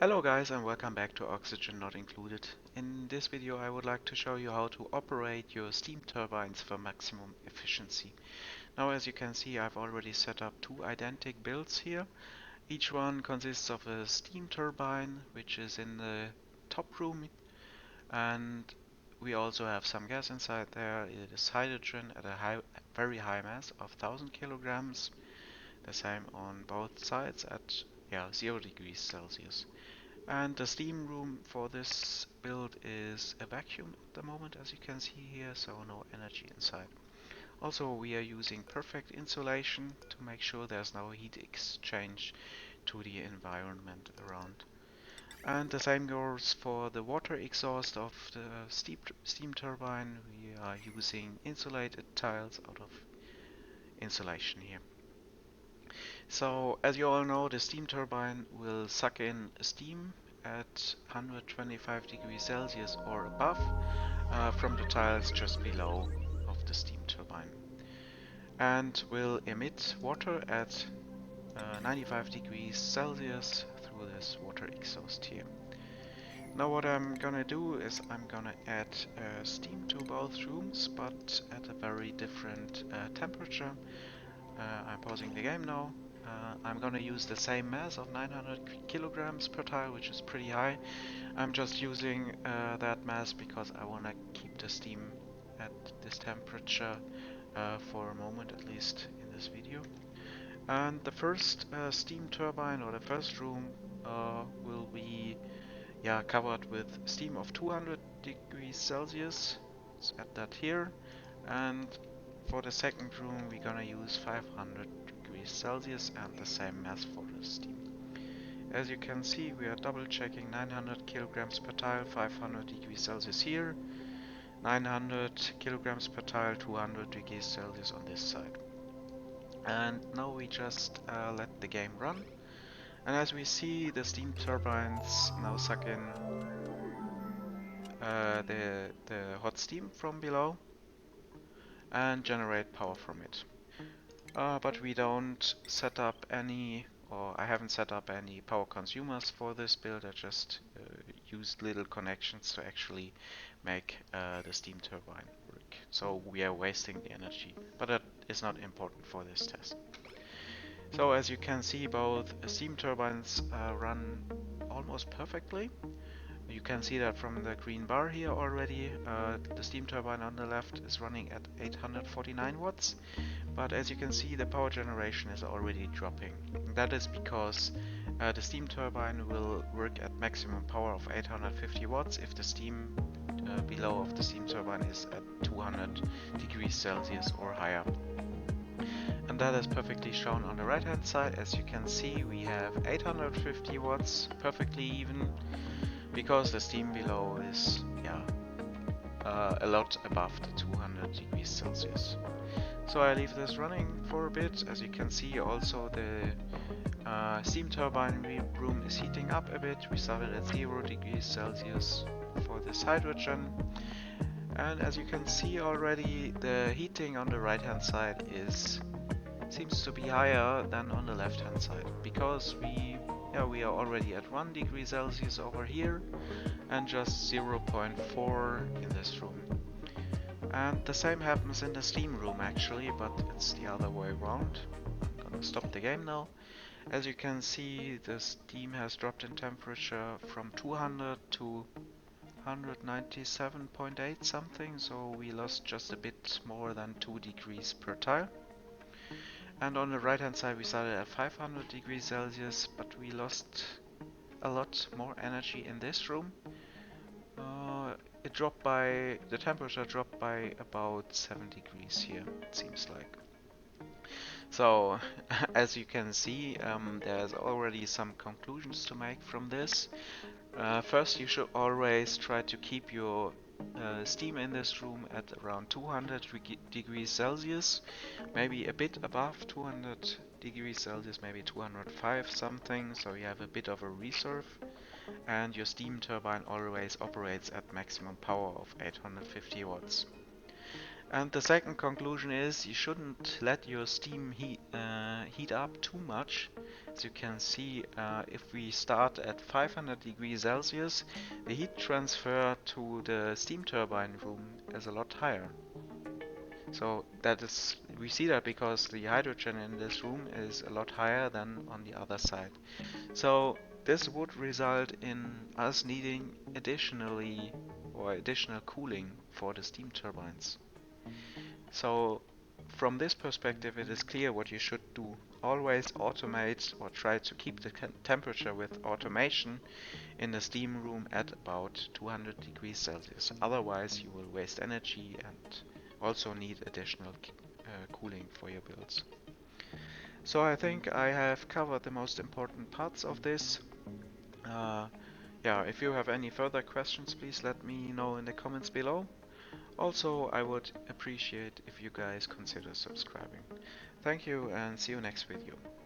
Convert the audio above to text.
Hello guys and welcome back to Oxygen Not Included. In this video I would like to show you how to operate your steam turbines for maximum efficiency. Now as you can see I've already set up two identical builds here. Each one consists of a steam turbine which is in the top room, and we also have some gas inside there. It is hydrogen at a very high mass of 1000 kilograms. The same on both sides at 0 degrees Celsius. And the steam room for this build is a vacuum at the moment, as you can see here, so no energy inside. Also, we are using perfect insulation to make sure there's no heat exchange to the environment around. And the same goes for the water exhaust of the steam turbine. We are using insulated tiles out of insulation here. So, as you all know, the steam turbine will suck in steam at 125 degrees Celsius or above from the tiles just below of the steam turbine, and will emit water at 95 degrees Celsius through this water exhaust here. Now what I'm gonna do is I'm gonna add steam to both rooms, but at a very different temperature. I'm pausing the game now. I'm gonna use the same mass of 900 kilograms per tile, which is pretty high. I'm just using that mass because I wanna keep the steam at this temperature for a moment at least in this video. And the first steam turbine, or the first room, will be covered with steam of 200 degrees Celsius. Let's add that here. And for the second room we're gonna use 500 degrees Celsius and the same mass for the steam. As you can see, we are double checking 900 kilograms per tile, 500 degrees Celsius here, 900 kilograms per tile, 200 degrees Celsius on this side. And now we just let the game run. And as we see, the steam turbines now suck in the hot steam from below and generate power from it. But we don't set up any, or I haven't set up any power consumers for this build. I just used little connections to actually make the steam turbine work. So we are wasting the energy, but that is not important for this test. So as you can see, both steam turbines run almost perfectly. You can see that from the green bar here already. The steam turbine on the left is running at 849 watts, but as you can see, the power generation is already dropping. That is because the steam turbine will work at maximum power of 850 watts if the steam below of the steam turbine is at 200 degrees Celsius or higher. And that is perfectly shown on the right hand side. As you can see, we have 850 watts, perfectly even, because the steam below is a lot above the 200 degrees Celsius. So I leave this running for a bit. As you can see, also the steam turbine room is heating up a bit. We started at 0 degrees Celsius for this hydrogen. And as you can see already, the heating on the right hand side seems to be higher than on the left hand side, because we are already at 1 degree Celsius over here and just 0.4 in this room. And the same happens in the steam room actually, but it's the other way around. I'm gonna stop the game now. As you can see, the steam has dropped in temperature from 200 to 197.8 something, so we lost just a bit more than 2 degrees per tile. And on the right hand side we started at 500 degrees Celsius, but we lost a lot more energy in this room. The temperature dropped by about 7 degrees here, it seems like. So, as you can see, there's already some conclusions to make from this. First, you should always try to keep your steam in this room at around 200 degrees Celsius, maybe a bit above 200 degrees Celsius, maybe 205 something, so you have a bit of a reserve. And your steam turbine always operates at maximum power of 850 watts. And the second conclusion is you shouldn't let your steam heat up too much. As you can see, if we start at 500 degrees Celsius, the heat transfer to the steam turbine room is a lot higher. So that is, we see that because the hydrogen in this room is a lot higher than on the other side. So this would result in us needing additional cooling for the steam turbines. So from this perspective, it is clear what you should do. Always automate or try to keep the temperature with automation in the steam room at about 200 degrees Celsius. Otherwise, you will waste energy and also need additional cooling for your builds. So I think I have covered the most important parts of this. Uh, yeah, if you have any further questions, please let me know in the comments below. Also, I would appreciate if you guys consider subscribing. Thank you and see you next video.